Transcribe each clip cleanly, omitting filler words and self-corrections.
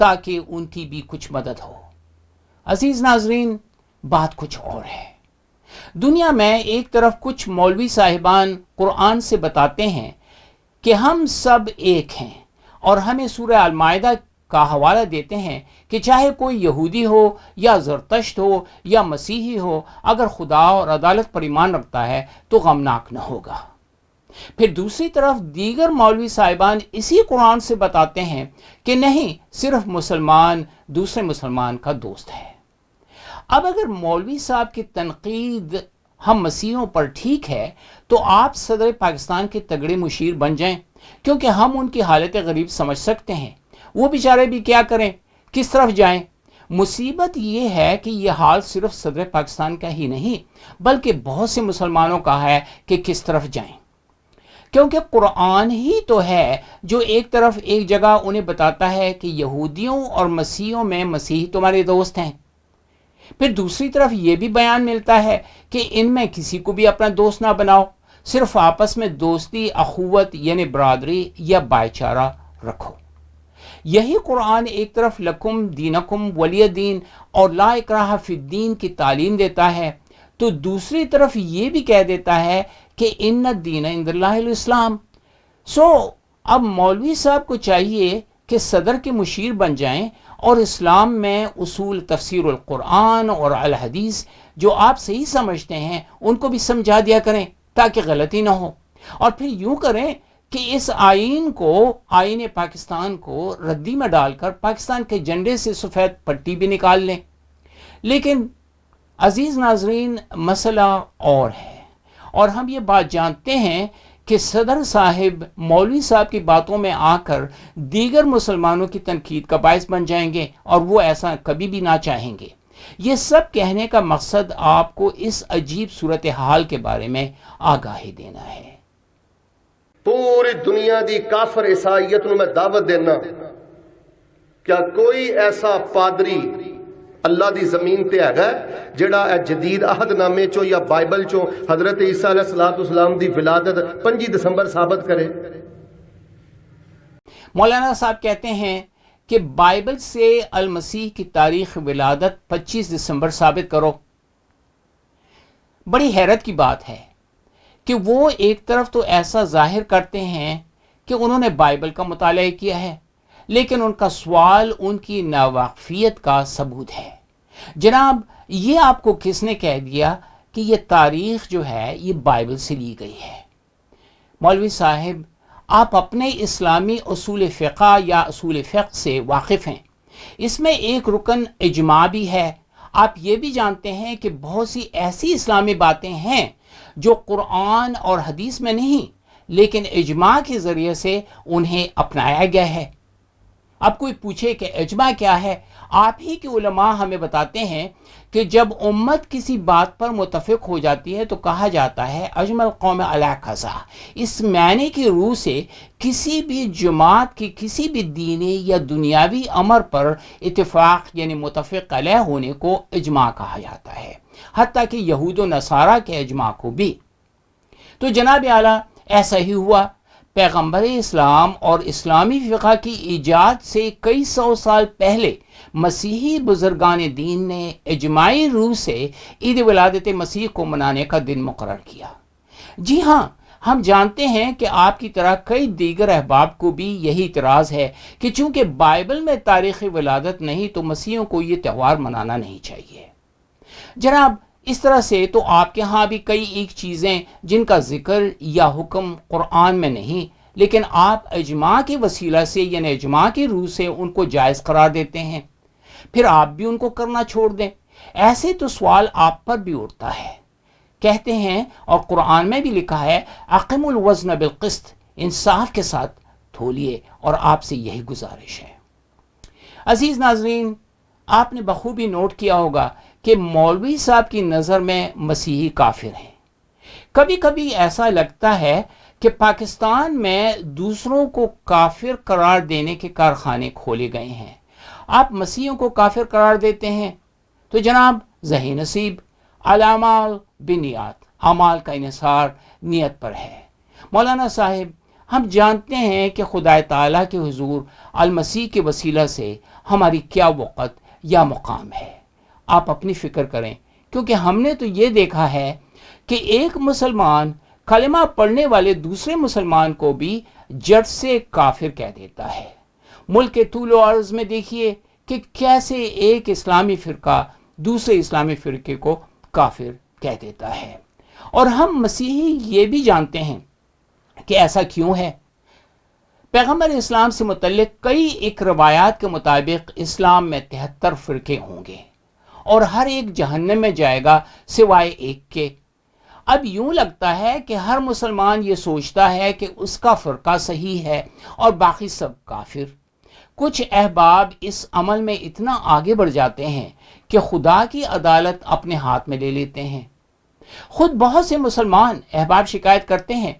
تاکہ ان کی بھی کچھ مدد ہو۔ عزیز ناظرین، بات کچھ اور ہے۔ دنیا میں ایک طرف کچھ مولوی صاحبان قرآن سے بتاتے ہیں کہ ہم سب ایک ہیں، اور ہمیں سورہ المائدہ کا حوالہ دیتے ہیں کہ چاہے کوئی یہودی ہو یا زرتشت ہو یا مسیحی ہو، اگر خدا اور عدالت پر ایمان رکھتا ہے تو غمناک نہ ہوگا۔ پھر دوسری طرف دیگر مولوی صاحبان اسی قرآن سے بتاتے ہیں کہ نہیں، صرف مسلمان دوسرے مسلمان کا دوست ہے۔ اب اگر مولوی صاحب کی تنقید ہم مسیحیوں پر ٹھیک ہے تو آپ صدر پاکستان کے تگڑے مشیر بن جائیں، کیونکہ ہم ان کی حالت غریب سمجھ سکتے ہیں۔ وہ بیچارے بھی کیا کریں، کس طرف جائیں؟ مصیبت یہ ہے کہ یہ حال صرف صدر پاکستان کا ہی نہیں بلکہ بہت سے مسلمانوں کا ہے کہ کس طرف جائیں، کیونکہ قرآن ہی تو ہے جو ایک طرف ایک جگہ انہیں بتاتا ہے کہ یہودیوں اور مسیحیوں میں مسیحی تمہارے دوست ہیں، پھر دوسری طرف یہ بھی بیان ملتا ہے کہ ان میں کسی کو بھی اپنا دوست نہ بناؤ، صرف آپس میں دوستی، اخوت یعنی برادری یا بھائی چارہ رکھو۔ یہی قرآن ایک طرف لکم دینکم ولی دین اور لا اکراہ فی الدین کی تعلیم دیتا ہے، تو دوسری طرف یہ بھی کہہ دیتا ہے کہ ان الدین عند اللہ الاسلام۔ اب مولوی صاحب کو چاہیے کہ صدر کے مشیر بن جائیں اور اسلام میں اصول تفسیر القرآن اور الحدیث جو آپ صحیح سمجھتے ہیں ان کو بھی سمجھا دیا کریں تاکہ غلطی نہ ہو، اور پھر یوں کریں کہ اس آئین کو، آئین پاکستان کو ردی میں ڈال کر پاکستان کے جھنڈے سے سفید پٹی بھی نکال لیں۔ لیکن عزیز ناظرین، مسئلہ اور ہے، اور ہم یہ بات جانتے ہیں کہ صدر صاحب مولوی صاحب کی باتوں میں آ کر دیگر مسلمانوں کی تنقید کا باعث بن جائیں گے، اور وہ ایسا کبھی بھی نہ چاہیں گے۔ یہ سب کہنے کا مقصد آپ کو اس عجیب صورتحال کے بارے میں آگاہی دینا ہے۔ پوری دنیا دی کافر عیسائیت نو میں دعوت دینا، کیا کوئی ایسا پادری اللہ دی زمین تے ہے جڑا اے جدید عہد نامے چو یا بائبل چو حضرت عیسیٰ علیہ السلام دی ولادت 5 دسمبر ثابت کرے؟ مولانا صاحب کہتے ہیں کہ بائبل سے المسیح کی تاریخ ولادت 25 دسمبر ثابت کرو۔ بڑی حیرت کی بات ہے کہ وہ ایک طرف تو ایسا ظاہر کرتے ہیں کہ انہوں نے بائبل کا مطالعہ کیا ہے، لیکن ان کا سوال ان کی ناواقفیت کا ثبوت ہے۔ جناب، یہ آپ کو کس نے کہہ دیا کہ یہ تاریخ جو ہے یہ بائبل سے لی گئی ہے؟ مولوی صاحب، آپ اپنے اسلامی اصول فقہ یا اصول فقہ سے واقف ہیں۔ اس میں ایک رکن اجماع بھی ہے۔ آپ یہ بھی جانتے ہیں کہ بہت سی ایسی اسلامی باتیں ہیں جو قرآن اور حدیث میں نہیں لیکن اجماع کے ذریعے سے انہیں اپنایا گیا ہے۔ اب کوئی پوچھے کہ اجماع کیا ہے؟ آپ ہی کے علماء ہمیں بتاتے ہیں کہ جب امت کسی بات پر متفق ہو جاتی ہے تو کہا جاتا ہے اجمع القوم علی قضا۔ اس معنی کی روح سے کسی بھی جماعت کی کسی بھی دینی یا دنیاوی امر پر اتفاق یعنی متفق علیہ ہونے کو اجماع کہا جاتا ہے، حتیٰ کہ یہود و نصارہ کے اجماع کو بھی۔ تو جناب اعلیٰ ایسا ہی ہوا۔ پیغمبر اسلام اور اسلامی فقہ کی ایجاد سے کئی سو سال پہلے مسیحی بزرگان دین نے اجماعی روح سے عید ولادت مسیح کو منانے کا دن مقرر کیا۔ جی ہاں، ہم جانتے ہیں کہ آپ کی طرح کئی دیگر احباب کو بھی یہی اعتراض ہے کہ چونکہ بائبل میں تاریخ ولادت نہیں تو مسیحیوں کو یہ تہوار منانا نہیں چاہیے۔ جناب، اس طرح سے تو آپ کے ہاں بھی کئی ایک چیزیں جن کا ذکر یا حکم قرآن میں نہیں لیکن آپ اجماع کے وسیلہ سے یعنی اجماع کی روح سے ان کو جائز قرار دیتے ہیں، پھر آپ بھی ان کو کرنا چھوڑ دیں۔ ایسے تو سوال آپ پر بھی اٹھتا ہے۔ کہتے ہیں اور قرآن میں بھی لکھا ہے اقم الوزن بالقسط، انصاف کے ساتھ تھولیے، اور آپ سے یہی گزارش ہے۔ عزیز ناظرین، آپ نے بخوبی نوٹ کیا ہوگا کہ مولوی صاحب کی نظر میں مسیحی کافر ہیں۔ کبھی کبھی ایسا لگتا ہے کہ پاکستان میں دوسروں کو کافر قرار دینے کے کارخانے کھولے گئے ہیں۔ آپ مسیحیوں کو کافر قرار دیتے ہیں تو جناب ذہی نصیب، الاعمال بنیات، اعمال کا انحصار نیت پر ہے۔ مولانا صاحب، ہم جانتے ہیں کہ خدا تعالیٰ کے حضور المسیح کے وسیلہ سے ہماری کیا وقت یا مقام ہے؟ آپ اپنی فکر کریں، کیونکہ ہم نے تو یہ دیکھا ہے کہ ایک مسلمان کلمہ پڑھنے والے دوسرے مسلمان کو بھی جڑ سے کافر کہہ دیتا ہے۔ ملک کے طول و عرض میں دیکھیے کہ کیسے ایک اسلامی فرقہ دوسرے اسلامی فرقے کو کافر کہہ دیتا ہے، اور ہم مسیحی یہ بھی جانتے ہیں کہ ایسا کیوں ہے۔ پیغمبر اسلام سے متعلق کئی ایک روایات کے مطابق اسلام میں 73 فرقے ہوں گے اور ہر ایک جہنم میں جائے گا سوائے ایک کے۔ اب یوں لگتا ہے کہ ہر مسلمان یہ سوچتا ہے کہ اس کا فرقہ صحیح ہے اور باقی سب کافر۔ کچھ احباب اس عمل میں اتنا آگے بڑھ جاتے ہیں کہ خدا کی عدالت اپنے ہاتھ میں لے لیتے ہیں۔ خود بہت سے مسلمان احباب شکایت کرتے ہیں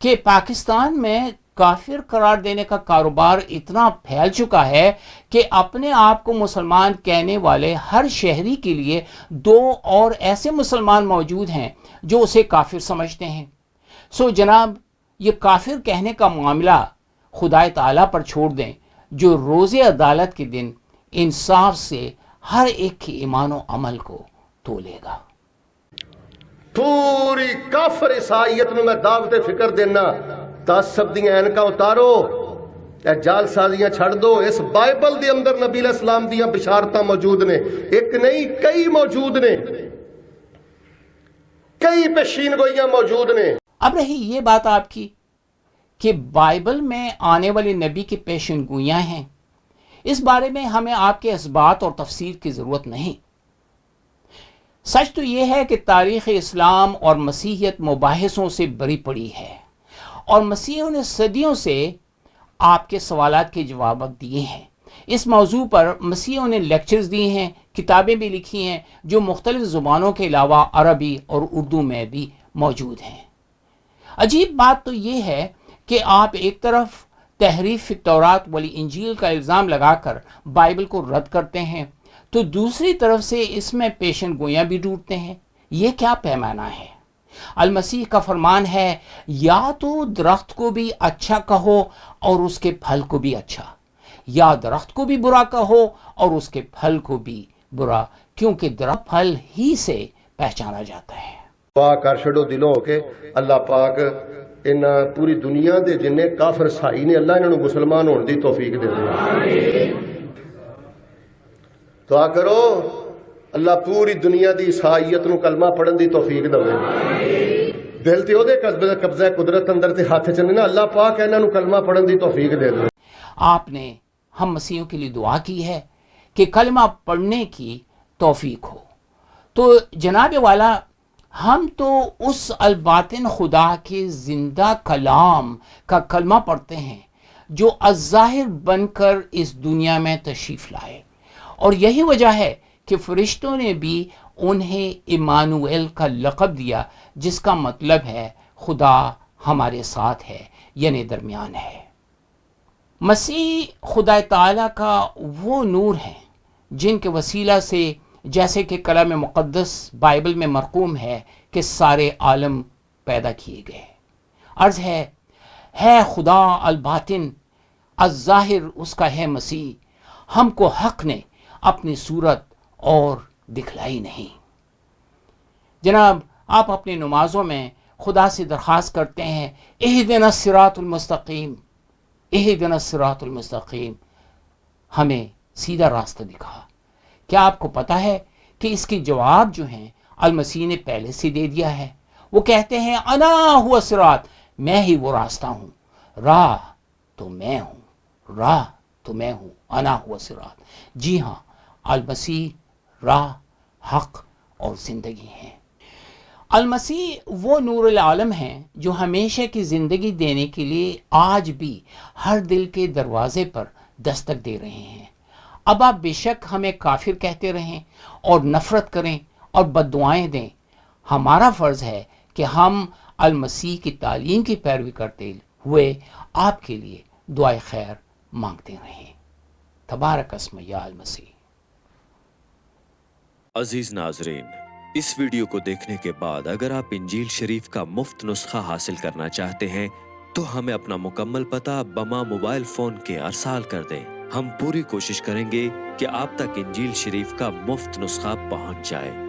کہ پاکستان میں کافر قرار دینے کا کاروبار اتنا پھیل چکا ہے کہ اپنے آپ کو مسلمان کہنے والے ہر شہری کے لیے 2 اور ایسے مسلمان موجود ہیں جو اسے کافر سمجھتے ہیں۔ سو جناب، یہ کافر کہنے کا معاملہ خدا تعالیٰ پر چھوڑ دیں، جو روز عدالت کے دن انصاف سے ہر ایک کے ایمان و عمل کو تولے گا۔ پوری کافر عیسائیت نو میں دعوت فکر دینا، تعصب دیاں اینکاں اتارو، اے جال سازیاں چھڑ دو۔ اس بائبل دے اندر نبی علیہ السلام دیاں بشارتاں موجود نے، ایک نہیں کئی موجود نے، کئی پیشین گوئیاں موجود نے۔ اب رہی یہ بات آپ کی کہ بائبل میں آنے والے نبی کی پیشن گوئیاں ہیں، اس بارے میں ہمیں آپ کے اثبات اور تفسیر کی ضرورت نہیں۔ سچ تو یہ ہے کہ تاریخ اسلام اور مسیحیت مباحثوں سے بری پڑی ہے، اور مسیحیوں نے صدیوں سے آپ کے سوالات کے جوابات دیے ہیں۔ اس موضوع پر مسیحیوں نے لیکچرز دیے ہیں، کتابیں بھی لکھی ہیں جو مختلف زبانوں کے علاوہ عربی اور اردو میں بھی موجود ہیں۔ عجیب بات تو یہ ہے کہ آپ ایک طرف تحریف فی التورات والانجیل کا الزام لگا کر بائبل کو رد کرتے ہیں، تو دوسری طرف سے اس میں پیشن گوئیاں بھی ڈھونڈتے ہیں۔ یہ کیا پیمانہ ہے؟ المسیح کا فرمان ہے، یا تو درخت کو بھی اچھا کہو اور اس کے پھل کو بھی اچھا، یا درخت کو بھی برا کہو اور اس کے پھل کو بھی برا، کیونکہ درخت پھل ہی سے پہچانا جاتا ہے۔ دعا کر چھڑو دلوں کے اللہ پاک انہاں پوری دنیا دے جننے کافر سائی نے، اللہ انہاں نوں مسلمان ہون دی توفیق دے دے۔ دعا کرو اللہ پوری دنیا دی عیسائیت نو کلمہ پڑھن دی توفیق دے۔ دل تے او دے قبضہ قدرت اندر تے ہاتھ چ نہیں نا، اللہ پاک انہاں نوں کلمہ پڑھن دی توفیق دے دے۔ آپ نے ہم مسیحیوں کے لیے دعا کی ہے کہ کلمہ پڑھنے کی توفیق ہو، تو جناب والا ہم تو اس الباطن خدا کے زندہ کلام کا کلمہ پڑھتے ہیں جو الظاہر بن کر اس دنیا میں تشریف لائے، اور یہی وجہ ہے کہ فرشتوں نے بھی انہیں ایمانویل کا لقب دیا، جس کا مطلب ہے خدا ہمارے ساتھ ہے، یعنی درمیان ہے۔ مسیح خدا تعالیٰ کا وہ نور ہے جن کے وسیلہ سے، جیسے کہ کلام مقدس بائبل میں مرقوم ہے، کہ سارے عالم پیدا کیے گئے۔ عرض ہے خدا الباطن، الظاہر اس کا ہے مسیح، ہم کو حق نے اپنی صورت اور دکھلائی نہیں۔ جناب، آپ اپنی نمازوں میں خدا سے درخواست کرتے ہیں، اہدنا الصراط المستقیم، اہدنا الصراط المستقیم، ہمیں سیدھا راستہ دکھا۔ کیا آپ کو پتہ ہے کہ اس کے جواب جو ہیں المسیح نے پہلے سے دے دیا ہے؟ وہ کہتے ہیں انا ہوا الصراط، میں ہی وہ راستہ ہوں، راہ تو میں ہوں، راہ تو میں ہوں، انا ہوا الصراط۔ جی ہاں، المسیح راہ، حق اور زندگی ہیں۔ المسیح وہ نور العالم ہیں جو ہمیشہ کی زندگی دینے کے لیے آج بھی ہر دل کے دروازے پر دستک دے رہے ہیں۔ اب آپ بے شک ہمیں کافر کہتے رہیں اور نفرت کریں اور بددعائیں دیں، ہمارا فرض ہے کہ ہم المسیح کی تعلیم کی پیروی کرتے ہوئے آپ کے لیے دعائے خیر مانگتے رہیں۔ تبارک اسم یا المسیح۔ عزیز ناظرین، اس ویڈیو کو دیکھنے کے بعد اگر آپ انجیل شریف کا مفت نسخہ حاصل کرنا چاہتے ہیں تو ہمیں اپنا مکمل پتہ بما موبائل فون کے ارسال کر دیں۔ ہم پوری کوشش کریں گے کہ آپ تک انجیل شریف کا مفت نسخہ پہنچ جائے۔